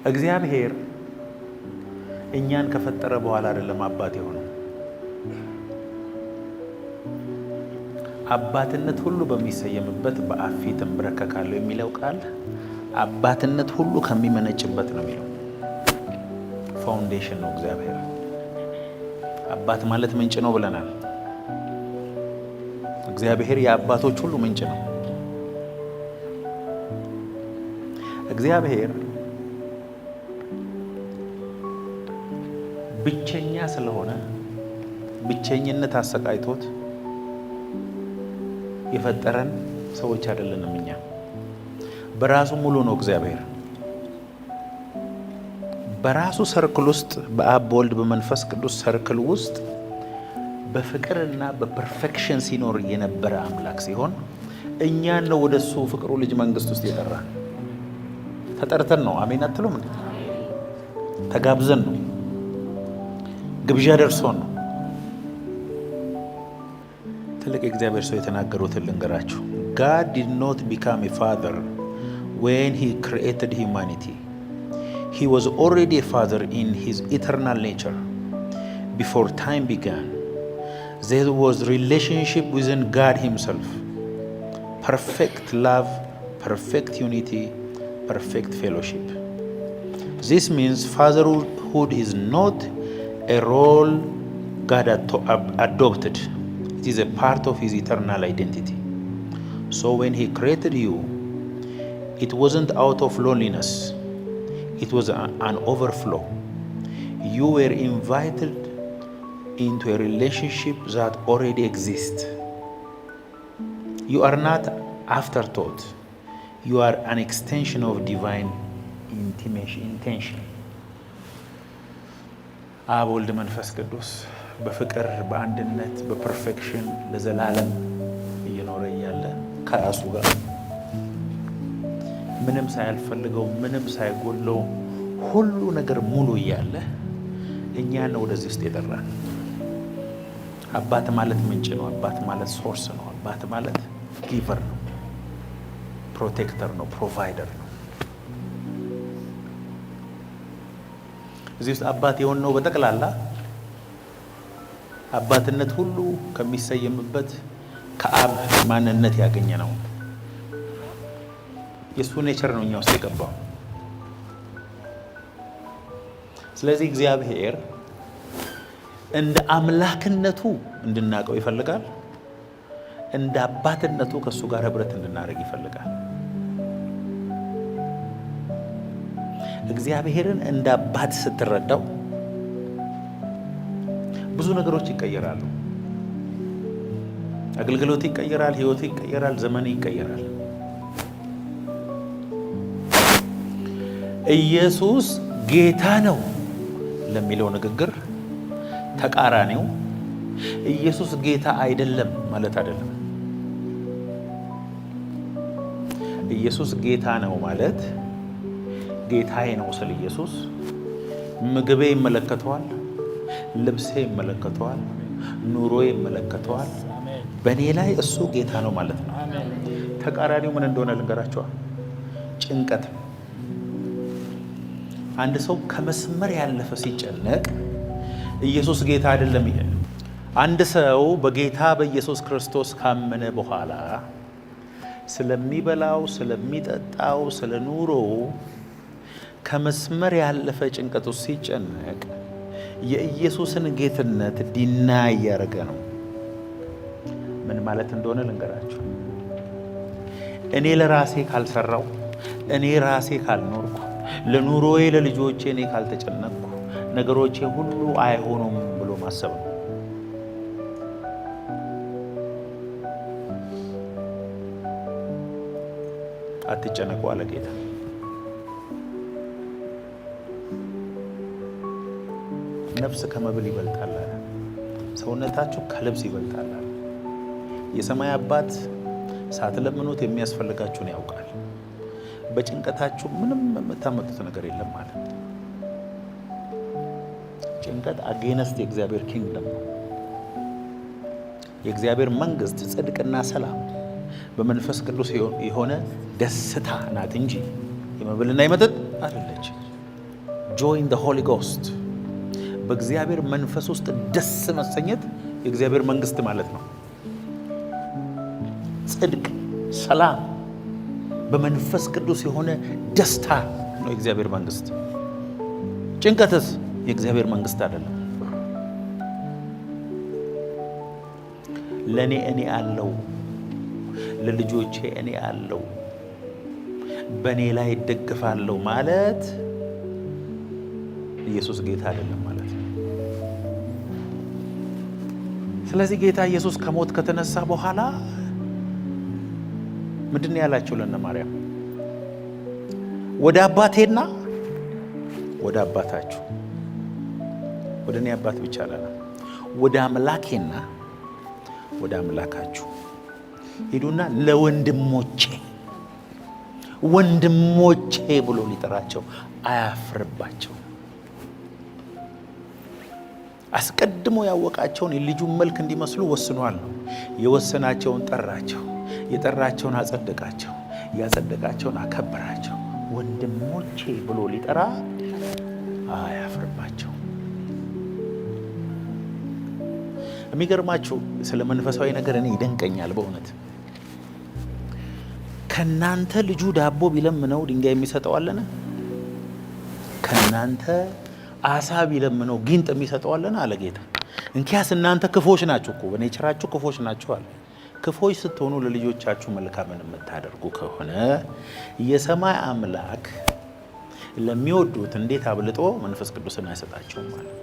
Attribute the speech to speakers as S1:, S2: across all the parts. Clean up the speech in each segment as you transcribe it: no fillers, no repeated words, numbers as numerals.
S1: እግዚአብሔር እኛን ከፈጠረ በኋላ አይደለም አባት የሆነው። አባትነት ሁሉ በሚሰየምበት በአብ ፊት እንበረከካለሁ የሚለው ቃል አባትነት ሁሉ ከሚመነጭበት ነው የሚለው። ፋውንዴሽን ነው እግዚአብሔር። አባት ማለት ምንጭ ነው ብለናል። እግዚአብሔር የአባቶች ሁሉ ምንጭ ነው። እግዚአብሔር ብቸኛ ስለሆነ ብቸኝነት አሰቃይቶት የፈጠረን ሰዎች አይደለንም። እኛ በራሱ ሙሉ ነው። እግዚአብሔር በራሱ ሰርክል ውስጥ በአብ በወልድ በመንፈስ ቅዱስ ሰርክል ውስጥ በፍቅርና በፐርፌክሽን ሲኖር የነበረ አምላክ ሲሆን እኛን ነው ወደሱ ፍቅሩ ልጅ መንግስት ውስጥ የጠራን። ተጠርተን ነው። አሜን አትሉም እንዴ? ተጋብዘን ነው። ግብዣ ደርሶን ነው። ትልቅ የእግዚአብሔር ሰው የተናገሩትን ልንገራችሁ። God did not become a father when he created humanity. He was already a father in his eternal nature. Before time began, there was relationship within God himself. Perfect love, perfect unity, perfect fellowship. This means fatherhood is not a role God adopted. It is a part of his eternal identity. So when he created you, it wasn't out of loneliness. It was an overflow. You were invited into a relationship that already exists. You are not afterthought. You are an extension of divine intention. አብ ወልድ መንፈስ ቅዱስ በፍቅር በአንድነት በፐርፌክሽን ለዘላለም እየኖረ እያለ ከራሱ ጋር ምንም ሳያልፈልገው ምንም ሳይጎለው ሁሉ ነገር ሙሉ እያለ እኛን ወደዚህ ውስጥ የጠራን። አባት ማለት ምንጭ ነው። አባት ማለት ሶርስ ነው። አባት ማለት ጊቨር ነው፣ ፕሮቴክተር ነው፣ ፕሮቫይደር ነው። እዚህ ውስጥ አባት የሆነው በጠቅላላ አባትነት ሁሉ ከሚሰየምበት ከአብ ማንነት ያገኘ ነው። የሱ ኔቸር ነው እኛ ውስጥ የገባው። ስለዚህ እግዚአብሔር እንደ አምላክነቱ እንድናቀው ይፈልጋል። እንደ አባትነቱ ከሱ ጋር ህብረት እንድናደርግ ይፈልጋል። እግዚአብሔርን እንደ አባት ስትረዳው ብዙ ነገሮች ይቀየራሉ። አገልግሎት ይቀየራል፣ ህይወት ይቀየራል፣ ዘመን ይቀየራል። ኢየሱስ ጌታ ነው ለሚለው ንግግር ተቃራኒው ኢየሱስ ጌታ አይደለም ማለት አይደለም። ኢየሱስ ጌታ ነው ማለት ጌታዬ ነው ስለ ኢየሱስ ምግቤ ይመለከተዋል፣ ልብሴ ይመለከተዋል፣ ኑሮዬ ይመለከተዋል። በእኔ ላይ እሱ ጌታ ነው ማለት ነው። ተቃራኒው ምን እንደሆነ ልንገራቸዋል። ጭንቀት። አንድ ሰው ከመስመር ያለፈ ሲጨነቅ ኢየሱስ ጌታ አይደለም ይሄ። አንድ ሰው በጌታ በኢየሱስ ክርስቶስ ካመነ በኋላ ስለሚበላው፣ ስለሚጠጣው፣ ስለ ኑሮው ከመስመር ያለፈ ጭንቀቱ ሲጨነቅ የኢየሱስን ጌትነት ዲና እያደረገ ነው። ምን ማለት እንደሆነ ልንገራችሁ። እኔ ለራሴ ካልሰራው፣ እኔ ራሴ ካልኖርኩ፣ ለኑሮዬ ለልጆቼ እኔ ካልተጨነቅኩ ነገሮቼ ሁሉ አይሆኑም ብሎ ማሰብ ነው። አትጨነቁ አለ ጌታ። ነፍስ ከመብል ይበልጣል አለ። ሰውነታችሁ ከልብስ ይበልጣል አለ። የሰማይ አባት ሳትለምኑት የሚያስፈልጋችሁን ያውቃል። በጭንቀታችሁ ምንም የምታመጡት ነገር የለም ማለት ነው። ጭንቀት አጌነስት የእግዚአብሔር ኪንግደም ነው። የእግዚአብሔር መንግስት ጽድቅና ሰላም በመንፈስ ቅዱስ የሆነ ደስታ ናት እንጂ የመብልና የመጠጥ አይደለች። joy in the Holy Ghost በእግዚአብሔር መንፈስ ውስጥ ደስ መሰኘት የእግዚአብሔር መንግስት ማለት ነው። ጽድቅ፣ ሰላም፣ በመንፈስ ቅዱስ የሆነ ደስታ ነው የእግዚአብሔር መንግስት። ጭንቀትስ የእግዚአብሔር መንግስት አይደለም። ለኔ እኔ አለው፣ ለልጆቼ እኔ አለው፣ በኔ ላይ ደግፋለሁ ማለት ኢየሱስ ጌታ አይደለም ማለት ነው። ስለዚህ ጌታ ኢየሱስ ከሞት ከተነሳ በኋላ ምንድን ያላቸው ለነ ማርያም? ወደ አባቴና ወደ አባታችሁ፣ ወደ እኔ አባት ብቻ አላለ፣ ወደ አምላኬና ወደ አምላካችሁ ሂዱና ለወንድሞቼ ወንድሞቼ ብሎ ሊጠራቸው አያፍርባቸው። አስቀድሞ ያወቃቸውን የልጁን መልክ እንዲመስሉ ወስኗል ነው። የወሰናቸውን ጠራቸው፣ የጠራቸውን አጸደቃቸው፣ ያጸደቃቸውን አከበራቸው። ወንድሞቼ ብሎ ሊጠራ አያፍርባቸው። የሚገርማችሁ ስለ መንፈሳዊ ነገር እኔ ይደንቀኛል በእውነት። ከናንተ ልጁ ዳቦ ቢለምነው ድንጋይ የሚሰጠው አለና? ከናንተ አሳ ቢለምነው ጊንጥ የሚሰጠው አለና አለ ጌታ። እንኪያስ እናንተ ክፎች ናችሁ እኮ በኔቸራችሁ ክፎች ናችሁ አለ። ክፎች ስትሆኑ ለልጆቻችሁ መልካምን የምታደርጉ ከሆነ የሰማይ አምላክ ለሚወዱት እንዴት አብልጦ መንፈስ ቅዱስን አይሰጣቸውም ማለት።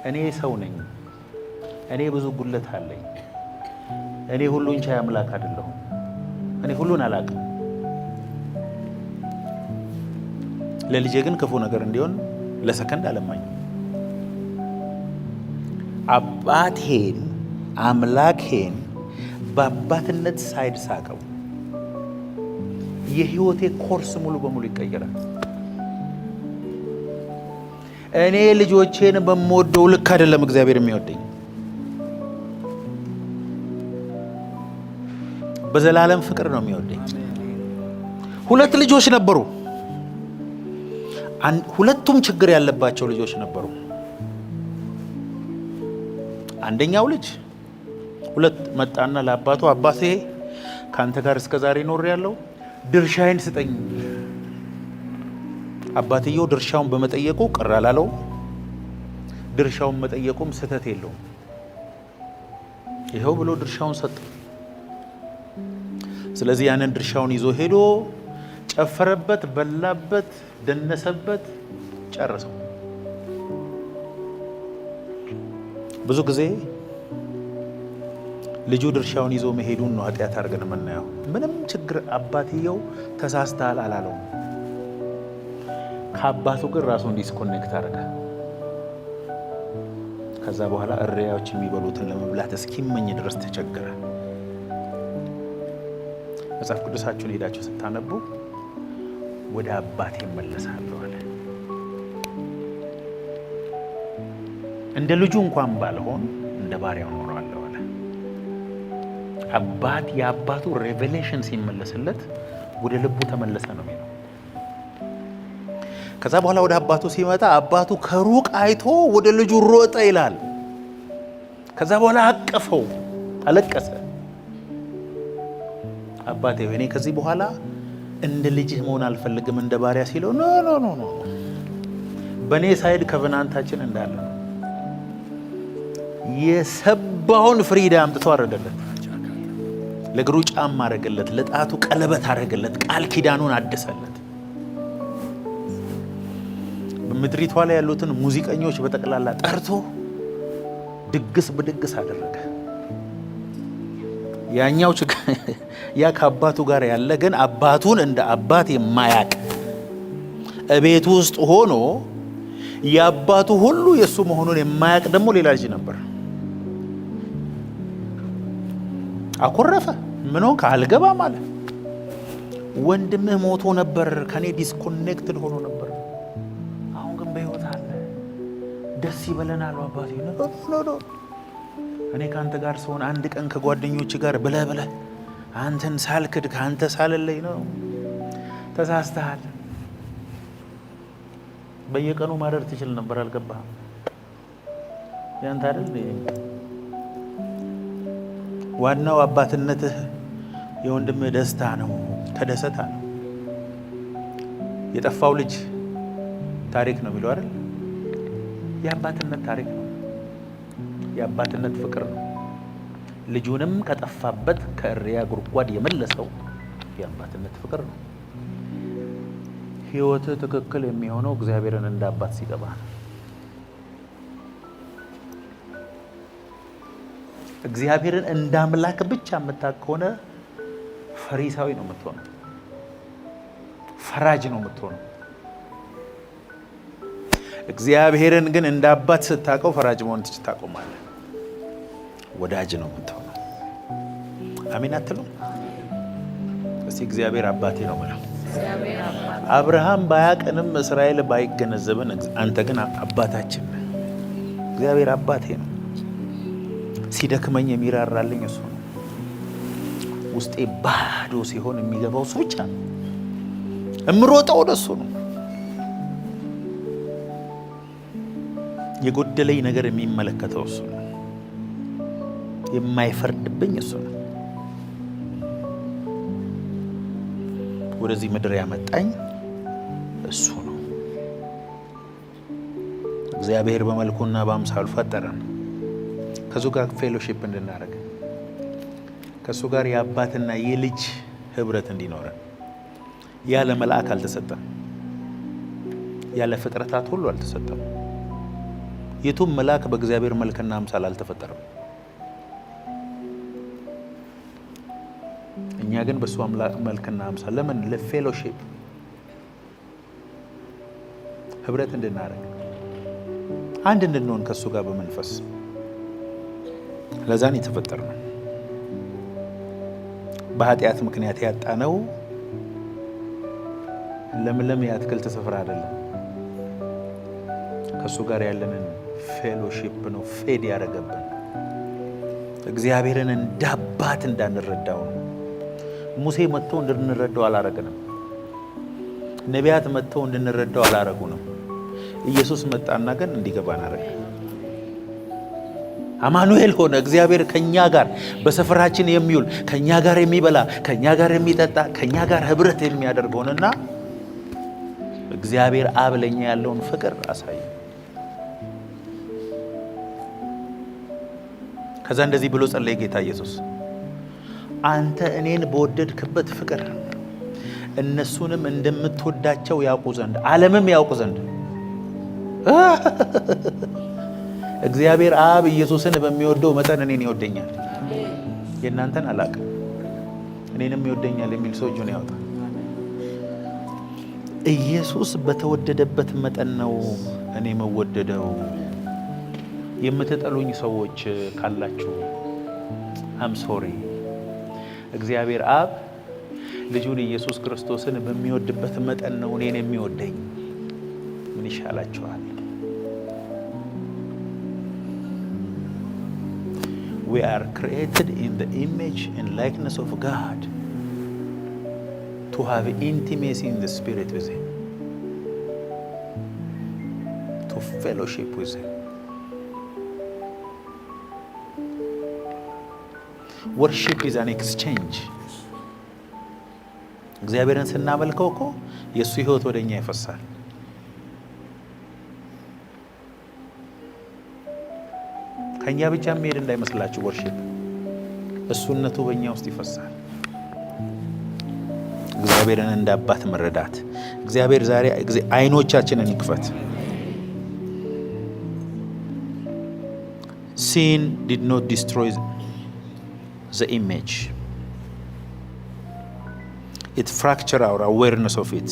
S1: እኔ ሰው ነኝ፣ እኔ ብዙ ጉለት አለኝ፣ እኔ ሁሉን ቻይ አምላክ አይደለሁም፣ እኔ ሁሉን አላውቅም። ለልጄ ግን ክፉ ነገር እንዲሆን ለሰከንድ አለማኝ። አባቴን አምላኬን በአባትነት ሳይድ ሳቀው፣ የህይወቴ ኮርስ ሙሉ በሙሉ ይቀየራል። እኔ ልጆቼን በምወደው ልክ አይደለም እግዚአብሔር የሚወደኝ። በዘላለም ፍቅር ነው የሚወደኝ። ሁለት ልጆች ነበሩ። ሁለቱም ችግር ያለባቸው ልጆች ነበሩ። አንደኛው ልጅ መጣና ለአባቱ አባቴ ካንተ ጋር እስከዛሬ ኖር ያለው ድርሻዬን ስጠኝ። አባትየው ድርሻውን በመጠየቁ ቅር አላለው። ድርሻውን መጠየቁም ስህተት የለውም። ይኸው ብሎ ድርሻውን ሰጠ። ስለዚህ ያንን ድርሻውን ይዞ ሄዶ ጨፈረበት፣ በላበት፣ ደነሰበት፣ ጨረሰው። ብዙ ጊዜ ልጁ ድርሻውን ይዞ መሄዱን ነው ኃጢአት አድርገን የምናየው። ምንም ችግር አባትየው ተሳስተሃል አላለው። ከአባቱ ግን ራሱን ዲስኮኔክት አደረገ። ከዛ በኋላ እሪያዎች የሚበሉትን ለመብላት እስኪመኝ ድረስ ተቸገረ። መጽሐፍ ቅዱሳችሁን ሄዳችሁ ስታነቡ ወደ አባቴ እመለሳለሁ አለ። እንደ ልጁ እንኳን ባልሆን እንደ ባሪያው ኖራለሁ አለ። የአባቱ ሬቬሌሽን ሲመለስለት ወደ ልቡ ተመለሰ ነው የሚለው። ከዛ በኋላ ወደ አባቱ ሲመጣ አባቱ ከሩቅ አይቶ ወደ ልጁ ሮጠ ይላል። ከዛ በኋላ አቀፈው፣ አለቀሰ። አባቴ እኔ ከዚህ በኋላ እንደ ልጅህ መሆን አልፈልግም እንደ ባሪያ ሲለው፣ ኖ ኖ ኖ ኖ በእኔ ሳይድ ከቨናንታችን እንዳለ ነው። የሰባውን ፍሪዳ አምጥቶ አረደለት። ለእግሩ ጫማ አረገለት፣ ለጣቱ ቀለበት አረገለት፣ ቃል ኪዳኑን አደሰለት። በምድሪቷ ላይ ያሉትን ሙዚቀኞች በጠቅላላ ጠርቶ ድግስ በድግስ አደረገ። ያኛው ያ ከአባቱ ጋር ያለ ግን አባቱን እንደ አባት የማያቅ እቤቱ ውስጥ ሆኖ የአባቱ ሁሉ የእሱ መሆኑን የማያቅ ደግሞ ሌላ ልጅ ነበር። አኮረፈ። ምን ሆንክ? አልገባም አለ። ወንድምህ ሞቶ ነበር፣ ከኔ ዲስኮኔክትድ ሆኖ ነበር፣ አሁን ግን በሕይወት አለ፣ ደስ ይበለናል። አባቴ ነው እኔ ከአንተ ጋር ስሆን አንድ ቀን ከጓደኞች ጋር ብለህ አንተን ሳልክድ ከአንተ ሳልለይ ነው። ተሳስተሃል። በየቀኑ ማረር ትችል ነበር። አልገባህም? ያንተ አይደል? ዋናው አባትነትህ የወንድምህ ደስታ ነው። ተደሰታ ነው። የጠፋው ልጅ ታሪክ ነው የሚለው አይደል? የአባትነት ታሪክ ነው። የአባትነት ፍቅር ነው። ልጁንም ከጠፋበት ከእሪያ ጉድጓድ የመለሰው የአባትነት ፍቅር ነው። ህይወትህ ትክክል የሚሆነው እግዚአብሔርን እንደ አባት ሲገባ ነው። እግዚአብሔርን እንደ አምላክ ብቻ የምታውቅ ከሆነ ፈሪሳዊ ነው የምትሆነው፣ ፈራጅ ነው የምትሆነው። እግዚአብሔርን ግን እንደ አባት ስታውቀው ፈራጅ መሆን ታቆማለህ። ወዳጅ ነው የምትሆነው። አሜን አትሉ? እስቲ እግዚአብሔር አባቴ ነው ማለት። አብርሃም ባያቀንም እስራኤል ባይገነዘብን አንተ ግን አባታችን ነህ። እግዚአብሔር አባቴ ነው። ሲደክመኝ የሚራራልኝ እሱ ነው። ውስጤ ባዶ ሲሆን የሚገባው እሱ ብቻ ነው። እምሮጠው ወደ እሱ ነው። የጎደለኝ ነገር የሚመለከተው እሱ ነው። የማይፈርድብኝ እሱ ነው። ወደዚህ ምድር ያመጣኝ እሱ ነው። እግዚአብሔር በመልኩና በአምሳሉ ፈጠረን ከሱ ጋር ፌሎሺፕ እንድናደርግ፣ ከሱ ጋር የአባትና የልጅ ህብረት እንዲኖረን። ያለ መልአክ አልተሰጠም፣ ያለ ፍጥረታት ሁሉ አልተሰጠም። የቱም መልአክ በእግዚአብሔር መልክና አምሳል አልተፈጠረም። እኛ ግን በሱ መልክና አምሳል ለምን? ለፌሎሺፕ ህብረት እንድናደርግ፣ አንድ እንድንሆን ከሱ ጋር በመንፈስ። ለዛን የተፈጠርነው በኃጢአት ምክንያት ያጣነው ለምለም የአትክልት ስፍራ አይደለም። ከሱ ጋር ያለንን ፌሎሺፕ ነው ፌድ ያደረገብን። እግዚአብሔርን እንደ አባት እንዳንረዳው ነው። ሙሴ መጥቶ እንድንረዳው አላረግንም። ነቢያት መጥተው እንድንረዳው አላረጉንም። ኢየሱስ መጣና ግን እንዲገባን አረገ። አማኑኤል ሆነ። እግዚአብሔር ከኛ ጋር በሰፈራችን የሚውል ከኛ ጋር የሚበላ ከኛ ጋር የሚጠጣ ከኛ ጋር ህብረት የሚያደርግ ሆነና እግዚአብሔር አብ ለኛ ያለውን ፍቅር አሳየ። ከዛ እንደዚህ ብሎ ጸለየ ጌታ ኢየሱስ፣ አንተ እኔን በወደድክበት ፍቅር እነሱንም እንደምትወዳቸው ያውቁ ዘንድ ዓለምም ያውቁ ዘንድ። እግዚአብሔር አብ ኢየሱስን በሚወደው መጠን እኔን ይወደኛል። የእናንተን አላቅም። እኔንም ይወደኛል የሚል ሰው እጁን ያወጣ። ኢየሱስ በተወደደበት መጠን ነው እኔ መወደደው። የምትጠሉኝ ሰዎች ካላችሁ አም ሶሪ። እግዚአብሔር አብ ልጁን ኢየሱስ ክርስቶስን በሚወድበት መጠን ነው እኔን የሚወደኝ። ምን ይሻላችኋል? We are created in the image and likeness of God to have intimacy in the spirit with Him, to fellowship with Him. Worship is an exchange. እግዚአብሔርን ስናመልከው እኮ የእሱ ህይወት ወደኛ ይፈሳል። ከኛ ብቻ የሚሄድ እንዳይመስላችሁ። ወርሺፕ እሱነቱ በእኛ ውስጥ ይፈሳል። እግዚአብሔርን እንደ አባት መረዳት። እግዚአብሔር ዛሬ አይኖቻችንን ይክፈት። Sin did not destroy the image. It fractured our awareness of it.